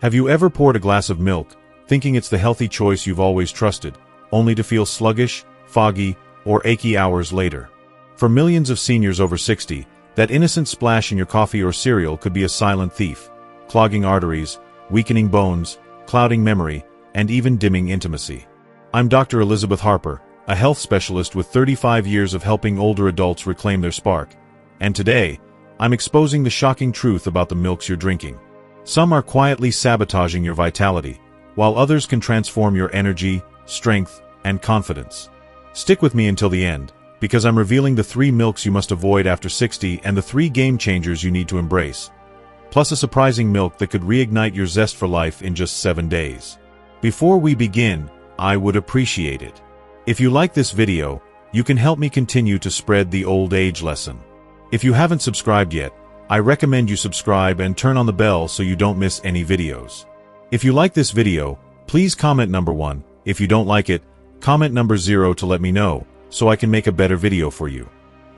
Have you ever poured a glass of milk, thinking it's the healthy choice you've always trusted, only to feel sluggish, foggy, or achy hours later? For millions of seniors over 60, that innocent splash in your coffee or cereal could be a silent thief, clogging arteries, weakening bones, clouding memory, and even dimming intimacy. I'm Dr. Elizabeth Harper, a health specialist with 35 years of helping older adults reclaim their spark. And today, I'm exposing the shocking truth about the milks you're drinking. Some are quietly sabotaging your vitality, while others can transform your energy, strength, and confidence. Stick with me until the end, because I'm revealing the 3 milks you must avoid after 60 and the 3 game changers you need to embrace. Plus a surprising milk that could reignite your zest for life in just 7 days. Before we begin, I would appreciate it if you like this video. You can help me continue to spread the old age lesson. If you haven't subscribed yet, I recommend you subscribe and turn on the bell so you don't miss any videos. If you like this video, please comment number 1. If you don't like it, comment number 0 to let me know, so I can make a better video for you.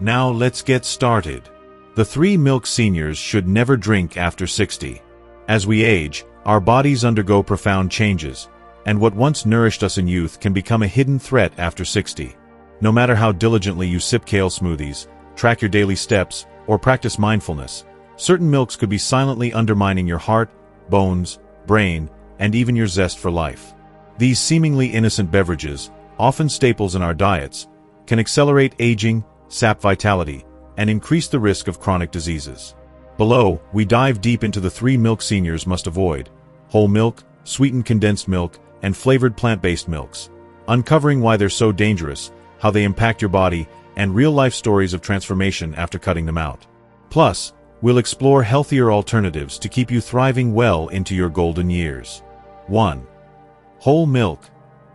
Now let's get started. The 3 milks seniors should never drink after 60. As we age, our bodies undergo profound changes, and what once nourished us in youth can become a hidden threat after 60. No matter how diligently you sip kale smoothies, track your daily steps, or practice mindfulness, certain milks could be silently undermining your heart, bones, brain, and even your zest for life. These seemingly innocent beverages, often staples in our diets, can accelerate aging, sap vitality, and increase the risk of chronic diseases. Below, we dive deep into the 3 milk seniors must avoid: whole milk, sweetened condensed milk, and flavored plant-based milks, uncovering why they're so dangerous, how they impact your body, and real-life stories of transformation after cutting them out. Plus, we'll explore healthier alternatives to keep you thriving well into your golden years. 1. Whole milk,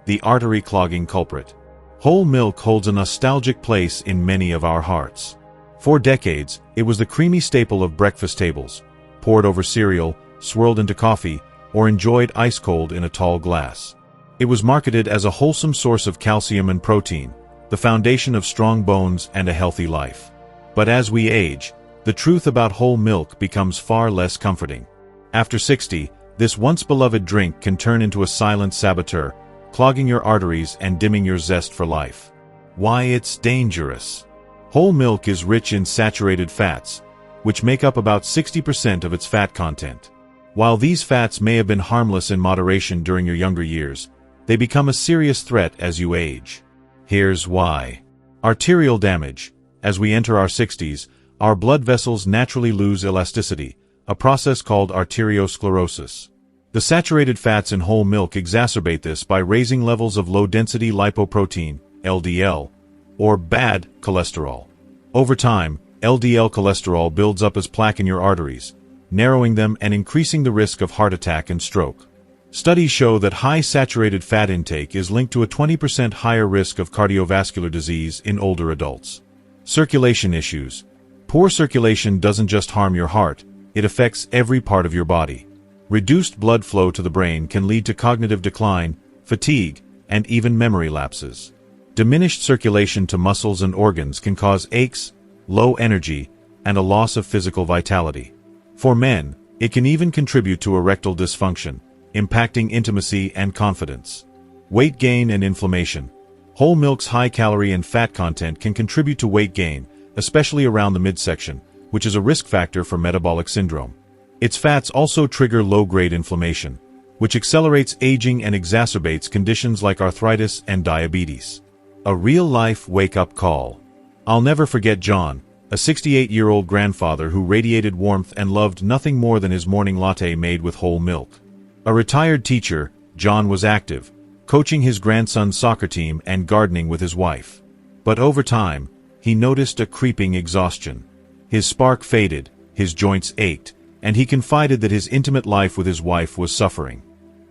the artery-clogging culprit. Whole milk holds a nostalgic place in many of our hearts. For decades, it was the creamy staple of breakfast tables, poured over cereal, swirled into coffee, or enjoyed ice-cold in a tall glass. It was marketed as a wholesome source of calcium and protein, the foundation of strong bones and a healthy life. But as we age, the truth about whole milk becomes far less comforting. After 60, this once beloved drink can turn into a silent saboteur, clogging your arteries and dimming your zest for life. Why it's dangerous. Whole milk is rich in saturated fats, which make up about 60% of its fat content. While these fats may have been harmless in moderation during your younger years, they become a serious threat as you age. Here's why. Arterial damage. As we enter our 60s, our blood vessels naturally lose elasticity, a process called arteriosclerosis. The saturated fats in whole milk exacerbate this by raising levels of low-density lipoprotein, LDL, or bad cholesterol. Over time, LDL cholesterol builds up as plaque in your arteries, narrowing them and increasing the risk of heart attack and stroke. Studies show that high saturated fat intake is linked to a 20% higher risk of cardiovascular disease in older adults. Circulation issues. Poor circulation doesn't just harm your heart, it affects every part of your body. Reduced blood flow to the brain can lead to cognitive decline, fatigue, and even memory lapses. Diminished circulation to muscles and organs can cause aches, low energy, and a loss of physical vitality. For men, it can even contribute to erectile dysfunction, impacting intimacy and confidence. Weight gain and inflammation. Whole milk's high calorie and fat content can contribute to weight gain, especially around the midsection, which is a risk factor for metabolic syndrome. Its fats also trigger low-grade inflammation, which accelerates aging and exacerbates conditions like arthritis and diabetes. A real-life wake-up call. I'll never forget John, a 68-year-old grandfather who radiated warmth and loved nothing more than his morning latte made with whole milk. A retired teacher, John was active, coaching his grandson's soccer team and gardening with his wife. But over time, he noticed a creeping exhaustion. His spark faded, his joints ached, and he confided that his intimate life with his wife was suffering.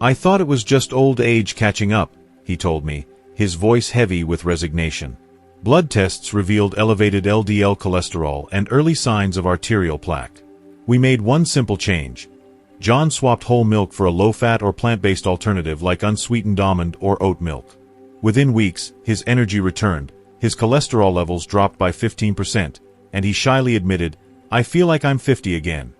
"I thought it was just old age catching up," he told me, his voice heavy with resignation. Blood tests revealed elevated LDL cholesterol and early signs of arterial plaque. We made one simple change. John swapped whole milk for a low-fat or plant-based alternative like unsweetened almond or oat milk. Within weeks, his energy returned, his cholesterol levels dropped by 15%, and he shyly admitted, "I feel like I'm 50 again."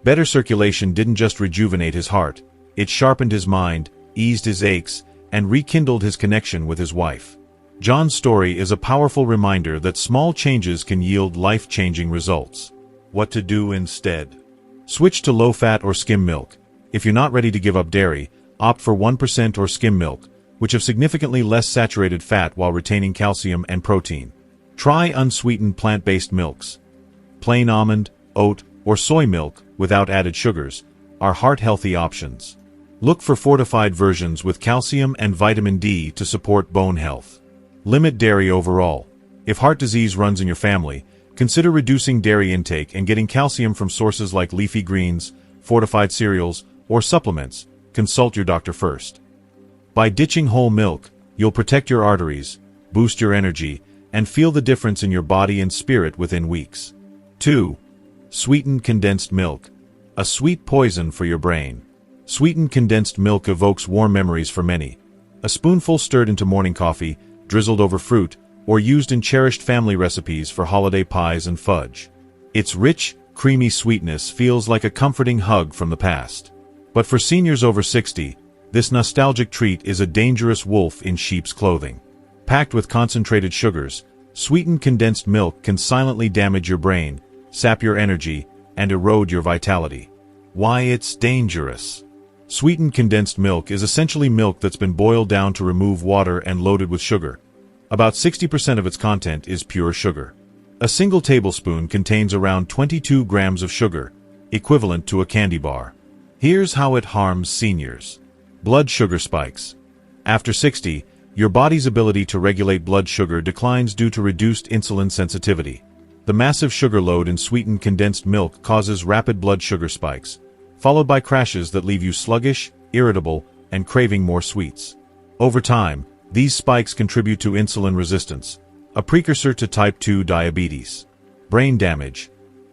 Better circulation didn't just rejuvenate his heart, it sharpened his mind, eased his aches, and rekindled his connection with his wife. John's story is a powerful reminder that small changes can yield life-changing results. What to do instead? Switch to low-fat or skim milk. If you're not ready to give up dairy, opt for 1% or skim milk, which have significantly less saturated fat while retaining calcium and protein. Try unsweetened plant-based milks. Plain almond, oat, or soy milk, without added sugars, are heart-healthy options. Look for fortified versions with calcium and vitamin D to support bone health. Limit dairy overall. If heart disease runs in your family, consider reducing dairy intake and getting calcium from sources like leafy greens, fortified cereals, or supplements. Consult your doctor first. By ditching whole milk, you'll protect your arteries, boost your energy, and feel the difference in your body and spirit within weeks. 2. Sweetened condensed milk. A sweet poison for your brain. Sweetened condensed milk evokes warm memories for many. A spoonful stirred into morning coffee, drizzled over fruit, or used in cherished family recipes for holiday pies and fudge. Its rich, creamy sweetness feels like a comforting hug from the past. But for seniors over 60, this nostalgic treat is a dangerous wolf in sheep's clothing. Packed with concentrated sugars, sweetened condensed milk can silently damage your brain, sap your energy, and erode your vitality. Why it's dangerous? Sweetened condensed milk is essentially milk that's been boiled down to remove water and loaded with sugar. About 60% of its content is pure sugar. A single tablespoon contains around 22 grams of sugar, equivalent to a candy bar. Here's how it harms seniors. Blood sugar spikes. After 60, your body's ability to regulate blood sugar declines due to reduced insulin sensitivity. The massive sugar load in sweetened condensed milk causes rapid blood sugar spikes, followed by crashes that leave you sluggish, irritable, and craving more sweets. Over time, these spikes contribute to insulin resistance, a precursor to type 2 diabetes. Brain damage.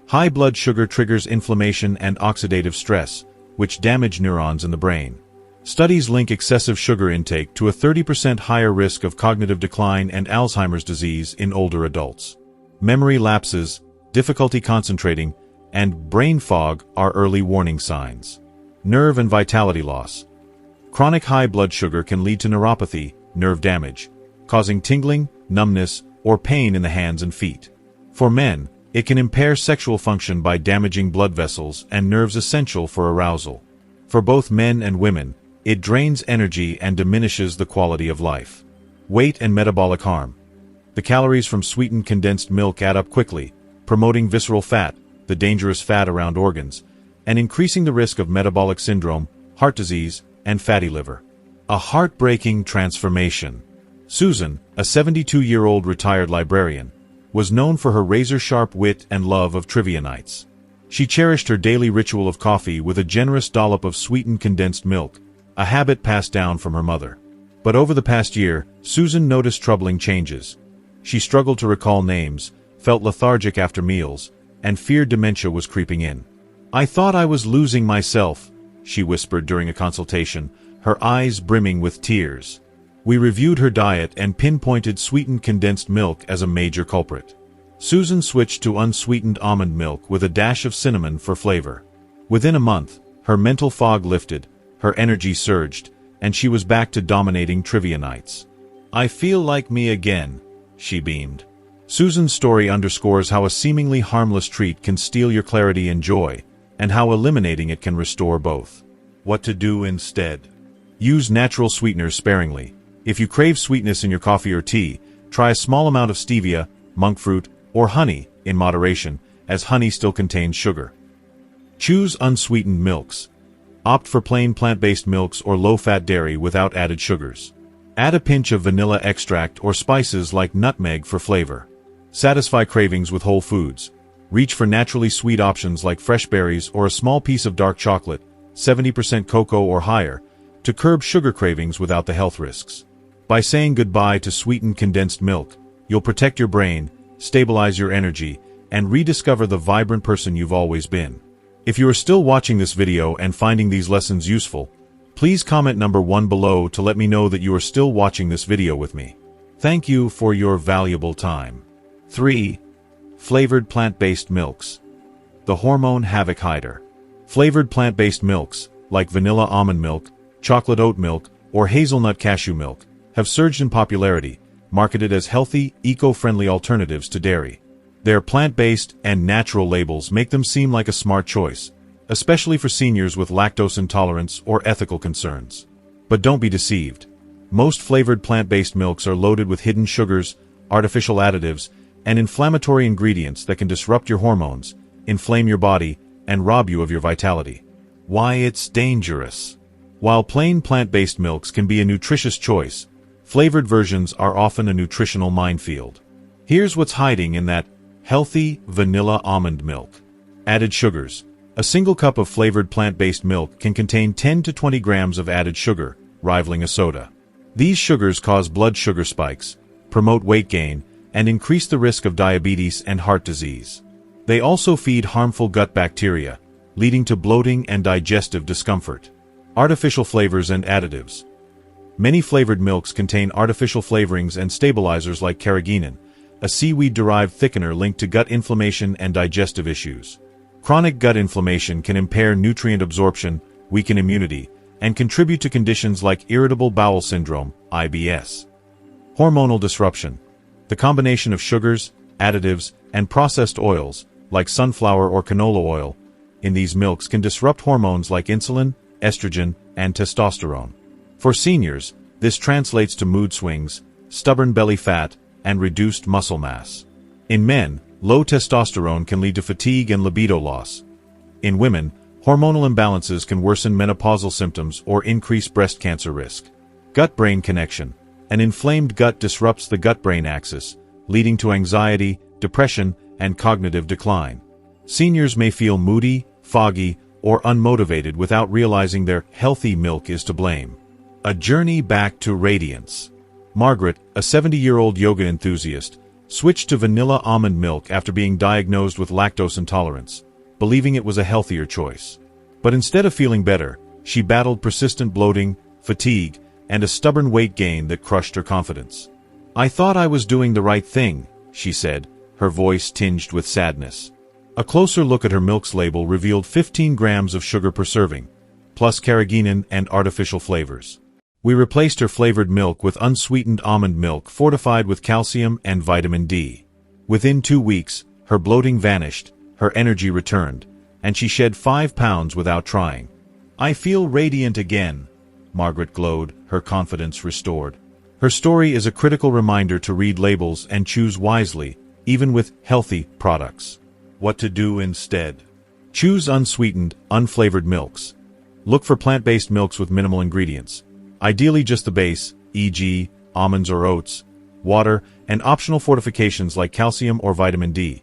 High blood sugar triggers inflammation and oxidative stress, which damage neurons in the brain. Studies link excessive sugar intake to a 30% higher risk of cognitive decline and Alzheimer's disease in older adults. Memory lapses, difficulty concentrating, and brain fog are early warning signs. Nerve and vitality loss. Chronic high blood sugar can lead to neuropathy, nerve damage, causing tingling, numbness, or pain in the hands and feet. For men, it can impair sexual function by damaging blood vessels and nerves essential for arousal. For both men and women, it drains energy and diminishes the quality of life. Weight and metabolic harm. The calories from sweetened condensed milk add up quickly, promoting visceral fat, the dangerous fat around organs, and increasing the risk of metabolic syndrome, heart disease, and fatty liver. A heartbreaking transformation. Susan, a 72-year-old retired librarian, was known for her razor-sharp wit and love of trivia nights. She cherished her daily ritual of coffee with a generous dollop of sweetened condensed milk, a habit passed down from her mother. But over the past year, Susan noticed troubling changes. She struggled to recall names, felt lethargic after meals, and feared dementia was creeping in. "I thought I was losing myself," she whispered during a consultation, her eyes brimming with tears. We reviewed her diet and pinpointed sweetened condensed milk as a major culprit. Susan switched to unsweetened almond milk with a dash of cinnamon for flavor. Within a month, her mental fog lifted, her energy surged, and she was back to dominating trivia nights. "I feel like me again," she beamed. Susan's story underscores how a seemingly harmless treat can steal your clarity and joy, and how eliminating it can restore both. What to do instead? Use natural sweeteners sparingly. If you crave sweetness in your coffee or tea, try a small amount of stevia, monk fruit, or honey, in moderation, as honey still contains sugar. Choose unsweetened milks. Opt for plain plant-based milks or low-fat dairy without added sugars. Add a pinch of vanilla extract or spices like nutmeg for flavor. Satisfy cravings with whole foods. Reach for naturally sweet options like fresh berries or a small piece of dark chocolate, 70% cocoa or higher, to curb sugar cravings without the health risks. By saying goodbye to sweetened condensed milk, you'll protect your brain, stabilize your energy, and rediscover the vibrant person you've always been. If you are still watching this video and finding these lessons useful, please comment number 1 below to let me know that you are still watching this video with me. Thank you for your valuable time. 3. Flavored plant-based milks. The hormone havoc hider. Flavored plant-based milks, like vanilla almond milk, chocolate oat milk, or hazelnut cashew milk, have surged in popularity, marketed as healthy, eco-friendly alternatives to dairy. Their plant-based and natural labels make them seem like a smart choice, especially for seniors with lactose intolerance or ethical concerns. But don't be deceived. Most flavored plant-based milks are loaded with hidden sugars, artificial additives, and inflammatory ingredients that can disrupt your hormones, inflame your body, and rob you of your vitality. Why it's dangerous. While plain plant-based milks can be a nutritious choice, flavored versions are often a nutritional minefield. Here's what's hiding in that healthy vanilla almond milk. Added sugars. A single cup of flavored plant-based milk can contain 10 to 20 grams of added sugar, rivaling a soda. These sugars cause blood sugar spikes, promote weight gain, and increase the risk of diabetes and heart disease. They also feed harmful gut bacteria, leading to bloating and digestive discomfort. Artificial flavors and additives. Many flavored milks contain artificial flavorings and stabilizers like carrageenan, a seaweed-derived thickener linked to gut inflammation and digestive issues. Chronic gut inflammation can impair nutrient absorption, weaken immunity, and contribute to conditions like irritable bowel syndrome, IBS. Hormonal disruption. The combination of sugars, additives, and processed oils, like sunflower or canola oil, in these milks can disrupt hormones like insulin, estrogen, and testosterone. For seniors, this translates to mood swings, stubborn belly fat, and reduced muscle mass. In men, low testosterone can lead to fatigue and libido loss. In women, hormonal imbalances can worsen menopausal symptoms or increase breast cancer risk. Gut-brain connection. An inflamed gut disrupts the gut-brain axis, leading to anxiety, depression, and cognitive decline. Seniors may feel moody, foggy, or unmotivated without realizing their healthy milk is to blame. A journey back to radiance. Margaret, a 70-year-old yoga enthusiast, switched to vanilla almond milk after being diagnosed with lactose intolerance, believing it was a healthier choice. But instead of feeling better, she battled persistent bloating, fatigue, and a stubborn weight gain that crushed her confidence. "I thought I was doing the right thing," she said, her voice tinged with sadness. A closer look at her milk's label revealed 15 grams of sugar per serving, plus carrageenan and artificial flavors. We replaced her flavored milk with unsweetened almond milk fortified with calcium and vitamin D. Within 2 weeks, her bloating vanished, her energy returned, and she shed 5 pounds without trying. "I feel radiant again," Margaret glowed, her confidence restored. Her story is a critical reminder to read labels and choose wisely, even with healthy products. What to do instead? Choose unsweetened, unflavored milks. Look for plant-based milks with minimal ingredients. Ideally just the base, e.g., almonds or oats, water, and optional fortifications like calcium or vitamin D.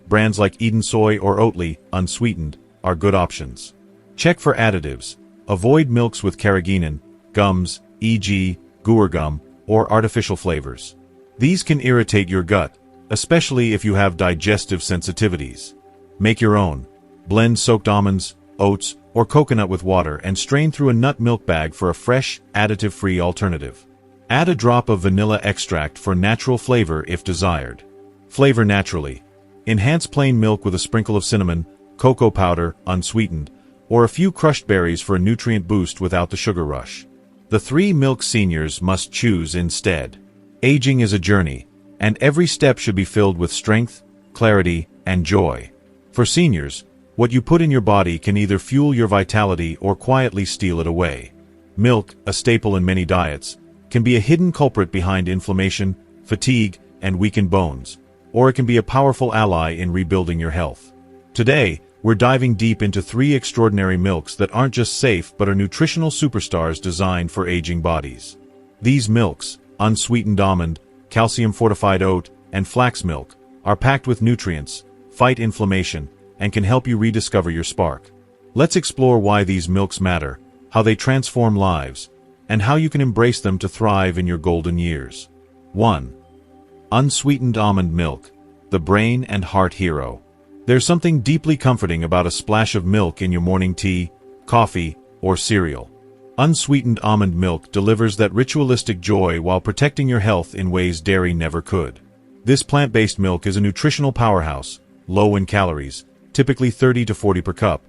Brands like Eden Soy or Oatly, unsweetened, are good options. Check for additives. Avoid milks with carrageenan, gums, e.g., guar gum, or artificial flavors. These can irritate your gut, especially if you have digestive sensitivities. Make your own. Blend soaked almonds, oats, or coconut with water and strain through a nut milk bag for a fresh, additive-free alternative. Add a drop of vanilla extract for natural flavor if desired. Flavor naturally. Enhance plain milk with a sprinkle of cinnamon, cocoa powder, unsweetened, or a few crushed berries for a nutrient boost without the sugar rush. The 3 milk seniors must choose instead. Aging is a journey, and every step should be filled with strength, clarity, and joy. For seniors, what you put in your body can either fuel your vitality or quietly steal it away. Milk, a staple in many diets, can be a hidden culprit behind inflammation, fatigue, and weakened bones, or it can be a powerful ally in rebuilding your health. Today, we're diving deep into 3 extraordinary milks that aren't just safe but are nutritional superstars designed for aging bodies. These milks, unsweetened almond, calcium-fortified oat, and flax milk, are packed with nutrients, fight inflammation, and can help you rediscover your spark. Let's explore why these milks matter, how they transform lives, and how you can embrace them to thrive in your golden years. 1. Unsweetened almond milk, the brain and heart hero. There's something deeply comforting about a splash of milk in your morning tea, coffee, or cereal. Unsweetened almond milk delivers that ritualistic joy while protecting your health in ways dairy never could. This plant-based milk is a nutritional powerhouse, low in calories, typically 30 to 40 per cup,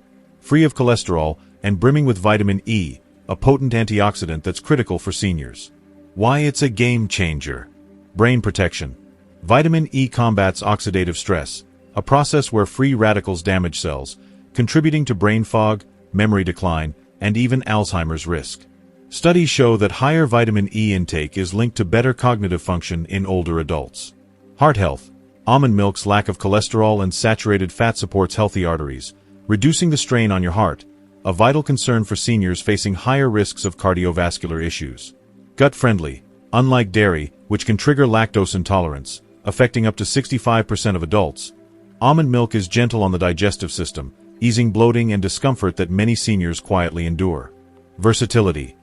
free of cholesterol, and brimming with vitamin E, a potent antioxidant that's critical for seniors. Why it's a game changer. Brain protection. Vitamin E combats oxidative stress, a process where free radicals damage cells, contributing to brain fog, memory decline, and even Alzheimer's risk. Studies show that higher vitamin E intake is linked to better cognitive function in older adults. Heart health. Almond milk's lack of cholesterol and saturated fat supports healthy arteries, reducing the strain on your heart, a vital concern for seniors facing higher risks of cardiovascular issues. Gut-friendly. Unlike dairy, which can trigger lactose intolerance, affecting up to 65% of adults, almond milk is gentle on the digestive system, easing bloating and discomfort that many seniors quietly endure. Versatility.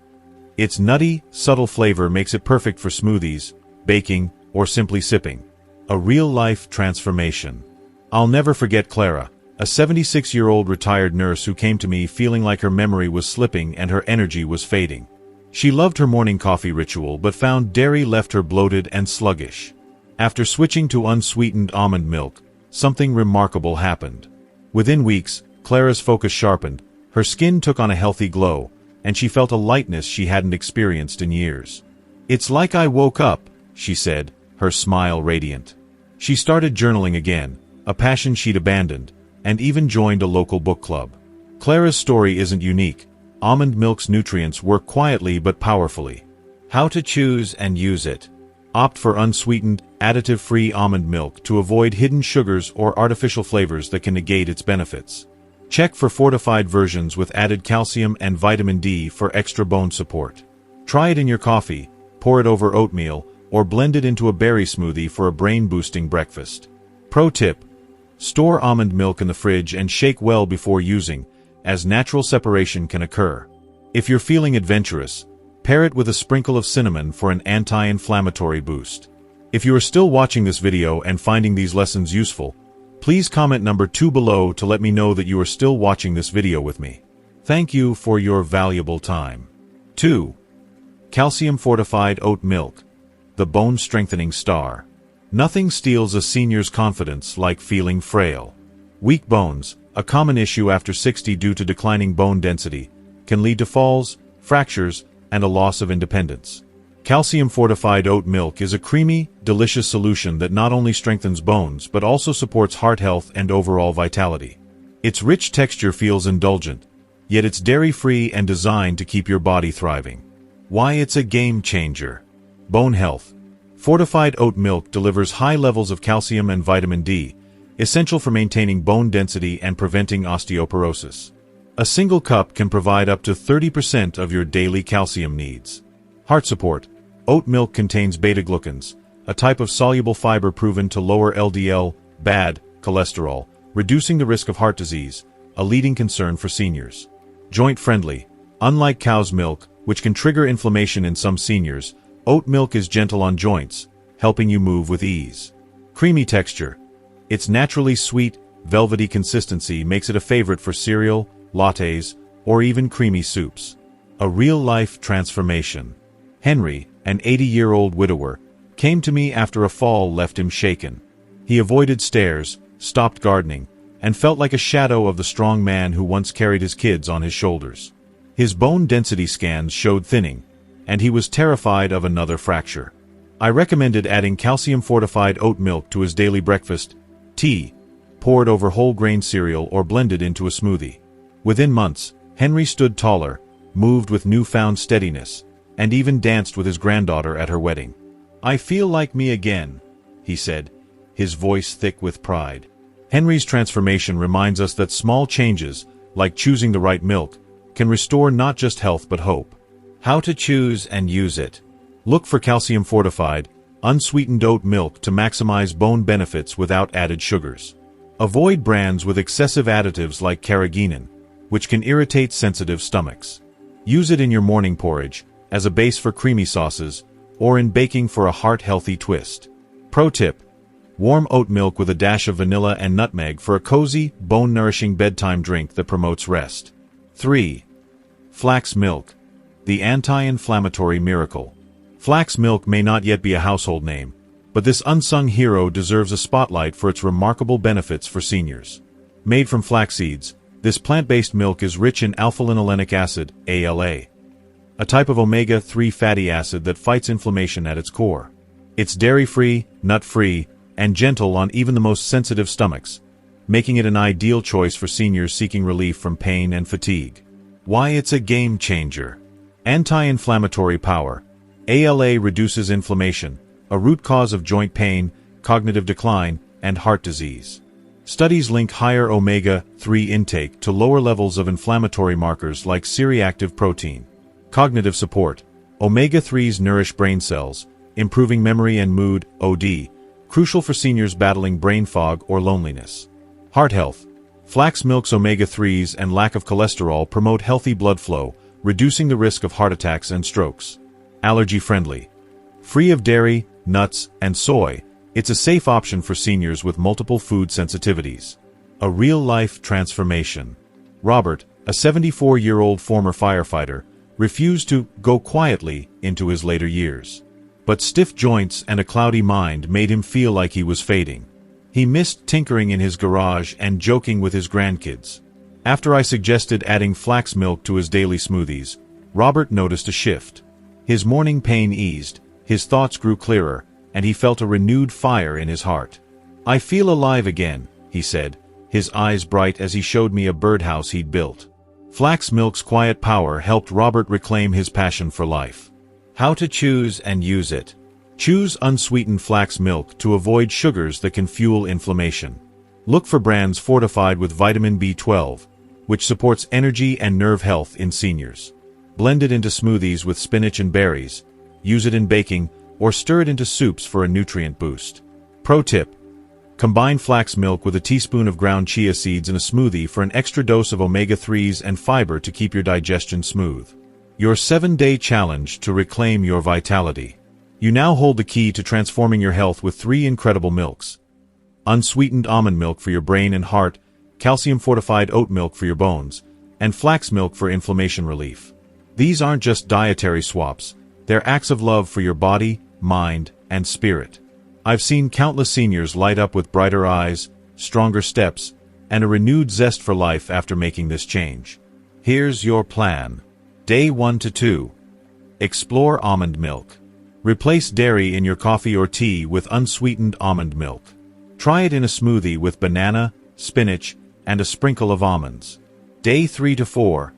Its nutty, subtle flavor makes it perfect for smoothies, baking, or simply sipping. A real-life transformation. I'll never forget Clara, a 76-year-old retired nurse who came to me feeling like her memory was slipping and her energy was fading. She loved her morning coffee ritual but found dairy left her bloated and sluggish. After switching to unsweetened almond milk, something remarkable happened. Within weeks, Clara's focus sharpened, her skin took on a healthy glow, and she felt a lightness she hadn't experienced in years. "It's like I woke up," she said, her smile radiant. She started journaling again, a passion she'd abandoned, and even joined a local book club. Clara's story isn't unique. Almond milk's nutrients work quietly but powerfully. How to choose and use it. Opt for unsweetened, additive-free almond milk to avoid hidden sugars or artificial flavors that can negate its benefits. Check for fortified versions with added calcium and vitamin D for extra bone support. Try it in your coffee, pour it over oatmeal, or blend it into a berry smoothie for a brain-boosting breakfast. Pro tip: store almond milk in the fridge and shake well before using, as natural separation can occur. If you're feeling adventurous, pair it with a sprinkle of cinnamon for an anti-inflammatory boost. If you are still watching this video and finding these lessons useful, please comment number 2 below to let me know that you are still watching this video with me. Thank you for your valuable time. 2. Calcium-fortified oat milk. The bone-strengthening star. Nothing steals a senior's confidence like feeling frail. Weak bones, a common issue after 60 due to declining bone density, can lead to falls, fractures, and a loss of independence. Calcium-fortified oat milk is a creamy, delicious solution that not only strengthens bones but also supports heart health and overall vitality. Its rich texture feels indulgent, yet it's dairy-free and designed to keep your body thriving. Why it's a game changer. Bone health. Fortified oat milk delivers high levels of calcium and vitamin D, essential for maintaining bone density and preventing osteoporosis. A single cup can provide up to 30% of your daily calcium needs. Heart support. Oat milk contains beta-glucans, a type of soluble fiber proven to lower LDL, bad cholesterol, reducing the risk of heart disease, a leading concern for seniors. Joint-friendly. Unlike cow's milk, which can trigger inflammation in some seniors, oat milk is gentle on joints, helping you move with ease. Creamy texture. Its naturally sweet, velvety consistency makes it a favorite for cereal, lattes, or even creamy soups. A real-life transformation. Henry, an 80-year-old widower, came to me after a fall left him shaken. He avoided stairs, stopped gardening, and felt like a shadow of the strong man who once carried his kids on his shoulders. His bone density scans showed thinning, and he was terrified of another fracture. I recommended adding calcium-fortified oat milk to his daily breakfast, tea, poured over whole grain cereal or blended into a smoothie. Within months, Henry stood taller, moved with newfound steadiness, and even danced with his granddaughter at her wedding. "I feel like me again," he said, his voice thick with pride. Henry's transformation reminds us that small changes, like choosing the right milk, can restore not just health but hope. How to choose and use it. Look for calcium-fortified, unsweetened oat milk to maximize bone benefits without added sugars. Avoid brands with excessive additives like carrageenan, which can irritate sensitive stomachs. Use it in your morning porridge, as a base for creamy sauces, or in baking for a heart-healthy twist. Pro tip: warm oat milk with a dash of vanilla and nutmeg for a cozy, bone-nourishing bedtime drink that promotes rest. 3. Flax milk. The anti-inflammatory miracle. Flax milk may not yet be a household name, but this unsung hero deserves a spotlight for its remarkable benefits for seniors. Made from flax seeds, This plant-based milk is rich in alpha-linolenic acid, ALA, a type of omega-3 fatty acid that fights inflammation at its core. It's dairy-free, nut-free, and gentle on even the most sensitive stomachs, making it an ideal choice for seniors seeking relief from pain and fatigue. Why it's a game changer. Anti-inflammatory power. ALA reduces inflammation, a root cause of joint pain, cognitive decline, and heart disease. Studies link higher omega-3 intake to lower levels of inflammatory markers like C-reactive protein. Cognitive support. Omega-3s nourish brain cells, improving memory and mood, OD, crucial for seniors battling brain fog or loneliness. Heart health. Flax milk's omega-3s and lack of cholesterol promote healthy blood flow, reducing the risk of heart attacks and strokes. Allergy-friendly. Free of dairy, nuts, and soy, it's a safe option for seniors with multiple food sensitivities. A real-life transformation. Robert, a 74-year-old former firefighter, refused to go quietly into his later years. But stiff joints and a cloudy mind made him feel like he was fading. He missed tinkering in his garage and joking with his grandkids. After I suggested adding flax milk to his daily smoothies, Robert noticed a shift. His morning pain eased, his thoughts grew clearer, and he felt a renewed fire in his heart. "I feel alive again," he said, his eyes bright as he showed me a birdhouse he'd built. Flax milk's quiet power helped Robert reclaim his passion for life. How to choose and use it. Choose unsweetened flax milk to avoid sugars that can fuel inflammation. Look for brands fortified with vitamin B12, which supports energy and nerve health in seniors. Blend it into smoothies with spinach and berries. Use it in baking, or stir it into soups for a nutrient boost. Pro tip. Combine flax milk with a teaspoon of ground chia seeds in a smoothie for an extra dose of omega-3s and fiber to keep your digestion smooth. Your 7-day challenge to reclaim your vitality. You now hold the key to transforming your health with 3 incredible milks. Unsweetened almond milk for your brain and heart, calcium-fortified oat milk for your bones, and flax milk for inflammation relief. These aren't just dietary swaps, they're acts of love for your body, mind, and spirit. I've seen countless seniors light up with brighter eyes, stronger steps, and a renewed zest for life after making this change. Here's your plan. Day 1 to 2. Explore almond milk. Replace dairy in your coffee or tea with unsweetened almond milk. Try it in a smoothie with banana, spinach, and a sprinkle of almonds. Day 3 to 4.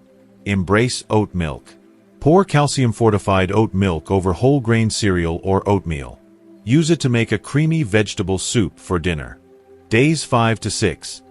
Embrace oat milk. Pour calcium-fortified oat milk over whole grain cereal or oatmeal. Use it to make a creamy vegetable soup for dinner. Days 5 to 6.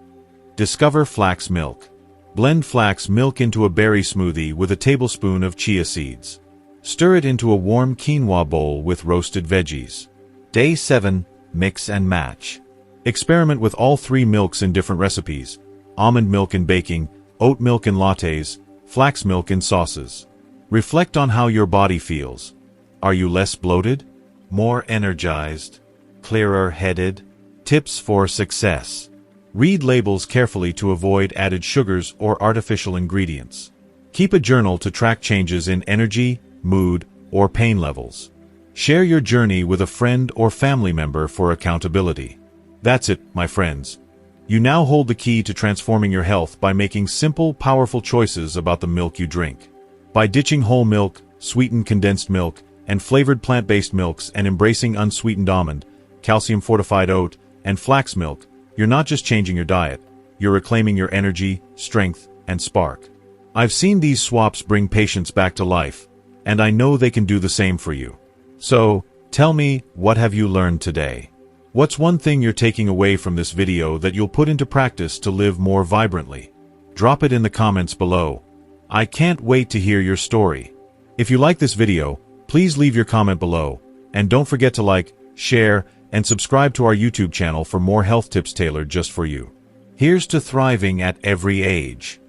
Discover flax milk. Blend flax milk into a berry smoothie with a tablespoon of chia seeds. Stir it into a warm quinoa bowl with roasted veggies. Day 7. Mix and match. Experiment with all 3 milks in different recipes. Almond milk in baking, oat milk in lattes, flax milk in sauces. Reflect on how your body feels. Are you less bloated? More energized? Clearer headed? Tips for success. Read labels carefully to avoid added sugars or artificial ingredients. Keep a journal to track changes in energy, mood, or pain levels. Share your journey with a friend or family member for accountability. That's it, my friends. You now hold the key to transforming your health by making simple, powerful choices about the milk you drink. By ditching whole milk, sweetened condensed milk, and flavored plant-based milks and embracing unsweetened almond, calcium-fortified oat, and flax milk, you're not just changing your diet, you're reclaiming your energy, strength, and spark. I've seen these swaps bring patients back to life, and I know they can do the same for you. So, tell me, what have you learned today? What's one thing you're taking away from this video that you'll put into practice to live more vibrantly? Drop it in the comments below. I can't wait to hear your story. If you like this video, please leave your comment below, and don't forget to like, share, and subscribe to our YouTube channel for more health tips tailored just for you. Here's to thriving at every age.